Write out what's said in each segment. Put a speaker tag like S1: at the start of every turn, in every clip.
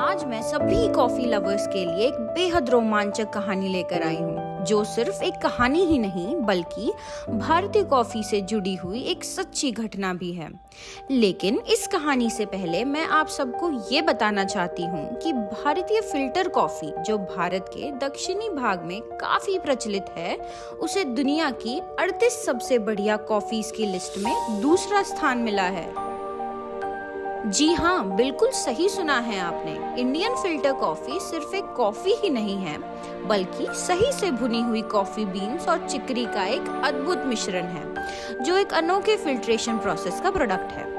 S1: आज मैं सभी कॉफी लवर्स के लिए एक बेहद रोमांचक कहानी लेकर आई हूँ, जो सिर्फ एक कहानी ही नहीं बल्कि भारतीय कॉफी से जुड़ी हुई एक सच्ची घटना भी है। लेकिन इस कहानी से पहले मैं आप सबको ये बताना चाहती हूँ कि भारतीय फिल्टर कॉफी, जो भारत के दक्षिणी भाग में काफी प्रचलित है, उसे दुनिया की 38 सबसे बढ़िया कॉफीज की लिस्ट में दूसरा स्थान मिला है। जी हाँ, बिल्कुल सही सुना है आपने। इंडियन फिल्टर कॉफी सिर्फ एक कॉफी ही नहीं है, बल्कि सही से भुनी हुई कॉफी बीन्स और चिकरी का एक अद्भुत मिश्रण है, जो एक अनोखे फिल्ट्रेशन प्रोसेस का प्रोडक्ट है।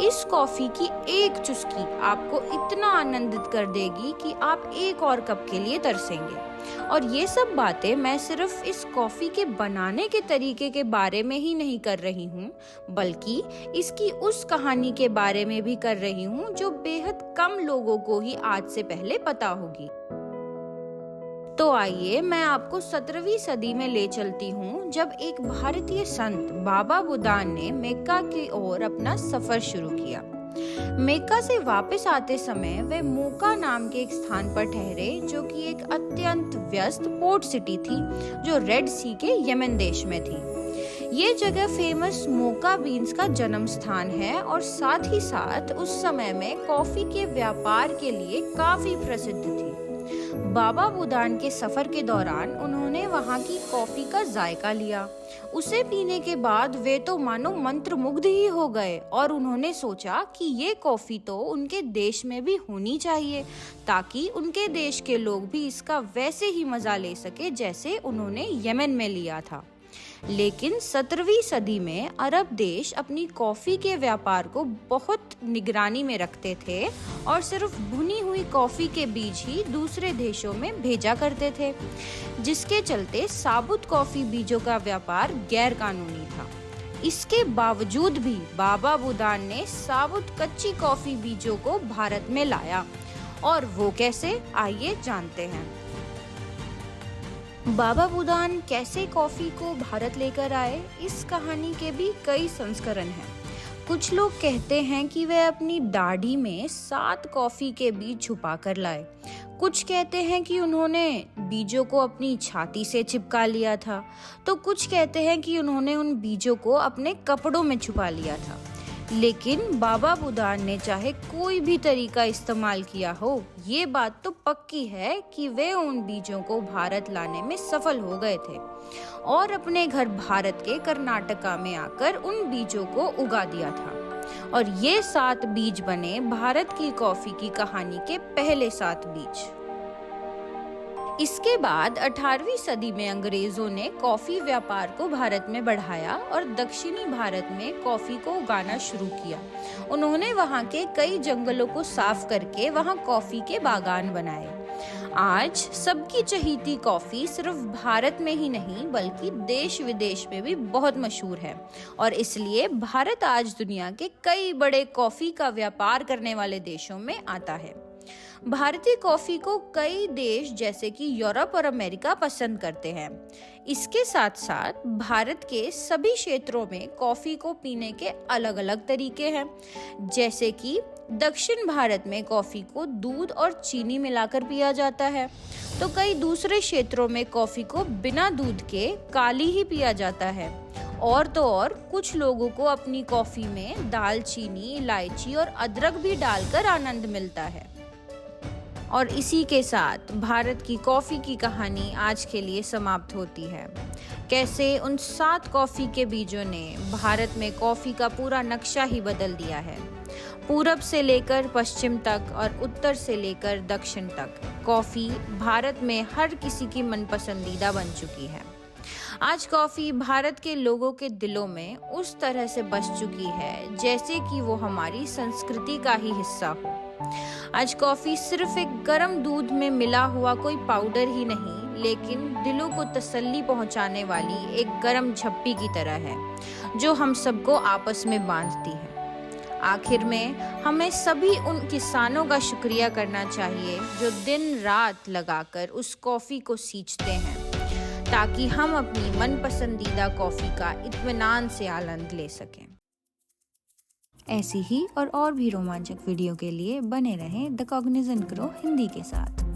S1: इस कॉफी की एक चुस्की आपको इतना आनंदित कर देगी कि आप एक और कप के लिए तरसेंगे। और ये सब बातें मैं सिर्फ इस कॉफी के बनाने के तरीके के बारे में ही नहीं कर रही हूँ, बल्कि इसकी उस कहानी के बारे में भी कर रही हूँ जो बेहद कम लोगों को ही आज से पहले पता होगी। तो आइए मैं आपको 17वीं सदी में ले चलती हूँ, जब एक भारतीय संत बाबा बुदान ने मेक्का की ओर अपना सफर शुरू किया। मेक्का से वापस आते समय वे मोका नाम के एक स्थान पर ठहरे, जो कि एक अत्यंत व्यस्त पोर्ट सिटी थी, जो रेड सी के यमन देश में थी। ये जगह फेमस मोका बीन्स का जन्म स्थान है और साथ ही साथ उस समय में कॉफी के व्यापार के लिए काफी प्रसिद्ध थी। बाबा बुदान के सफर के दौरान उन्होंने वहाँ की कॉफी का जायका लिया। उसे पीने के बाद वे तो मानो मंत्रमुग्ध ही हो गए और उन्होंने सोचा कि ये कॉफी तो उनके देश में भी होनी चाहिए, ताकि उनके देश के लोग भी इसका वैसे ही मजा ले सके जैसे उन्होंने यमन में लिया था। लेकिन 17वीं सदी में अरब देश अपनी कॉफी के व्यापार को बहुत निगरानी में रखते थे और सिर्फ भुनी हुई कॉफी के बीज ही दूसरे देशों में भेजा करते थे, जिसके चलते साबुत कॉफी बीजों का व्यापार गैर कानूनी था। इसके बावजूद भी बाबा बुदान ने साबुत कच्ची कॉफी बीजों को भारत में लाया। और वो कैसे, आइए जानते हैं। बाबा बुदान कैसे कॉफी को भारत लेकर आए, इस कहानी के भी कई संस्करण हैं। कुछ लोग कहते हैं कि वे अपनी दाढ़ी में 7 कॉफी के बीज छुपा कर लाए। कुछ कहते हैं कि उन्होंने बीजों को अपनी छाती से चिपका लिया था, तो कुछ कहते हैं कि उन्होंने उन बीजों को अपने कपड़ों में छुपा लिया था। लेकिन बाबा बुदान ने चाहे कोई भी तरीका इस्तेमाल किया हो, ये बात तो पक्की है कि वे उन बीजों को भारत लाने में सफल हो गए थे और अपने घर भारत के कर्नाटका में आकर उन बीजों को उगा दिया था। और ये 7 बीज बने भारत की कॉफी की कहानी के पहले 7 बीज। इसके बाद 18वीं सदी में अंग्रेजों ने कॉफी व्यापार को भारत में बढ़ाया और दक्षिणी भारत में कॉफी को उगाना शुरू किया। उन्होंने वहां के कई जंगलों को साफ करके वहां कॉफी के बागान बनाए। आज सबकी चहीती कॉफी सिर्फ भारत में ही नहीं बल्कि देश विदेश में भी बहुत मशहूर है, और इसलिए भारत आज दुनिया के कई बड़े कॉफी का व्यापार करने वाले देशों में आता है। भारतीय कॉफी को कई देश जैसे कि यूरोप और अमेरिका पसंद करते हैं। इसके साथ साथ भारत के सभी क्षेत्रों में कॉफी को पीने के अलग अलग तरीके हैं। जैसे कि दक्षिण भारत में कॉफी को दूध और चीनी मिलाकर पिया जाता है, तो कई दूसरे क्षेत्रों में कॉफी को बिना दूध के काली ही पिया जाता है। और तो और कुछ लोगों को अपनी कॉफी में दालचीनी, इलायची और अदरक भी डालकर आनंद मिलता है। और इसी के साथ भारत की कॉफी की कहानी आज के लिए समाप्त होती है। कैसे उन 7 कॉफी के बीजों ने भारत में कॉफी का पूरा नक्शा ही बदल दिया है। पूरब से लेकर पश्चिम तक और उत्तर से लेकर दक्षिण तक कॉफी भारत में हर किसी की मनपसंदीदा बन चुकी है। आज कॉफी भारत के लोगों के दिलों में उस तरह से बस चुकी है जैसे कि वो हमारी संस्कृति का ही हिस्सा हो। आज कॉफी सिर्फ एक गर्म दूध में मिला हुआ कोई पाउडर ही नहीं, लेकिन दिलों को तसल्ली पहुंचाने वाली एक गर्म झप्पी की तरह है, जो हम सबको आपस में बांधती है। आखिर में हमें सभी उन किसानों का शुक्रिया करना चाहिए जो दिन रात लगाकर उस कॉफी को सींचते हैं, ताकि हम अपनी मनपसंदीदा कॉफी का इत्मीनान से आनंद ले सकें।
S2: ऐसी ही और भी रोमांचक वीडियो के लिए बने रहें द कॉग्निजेंट ग्रो हिंदी के साथ।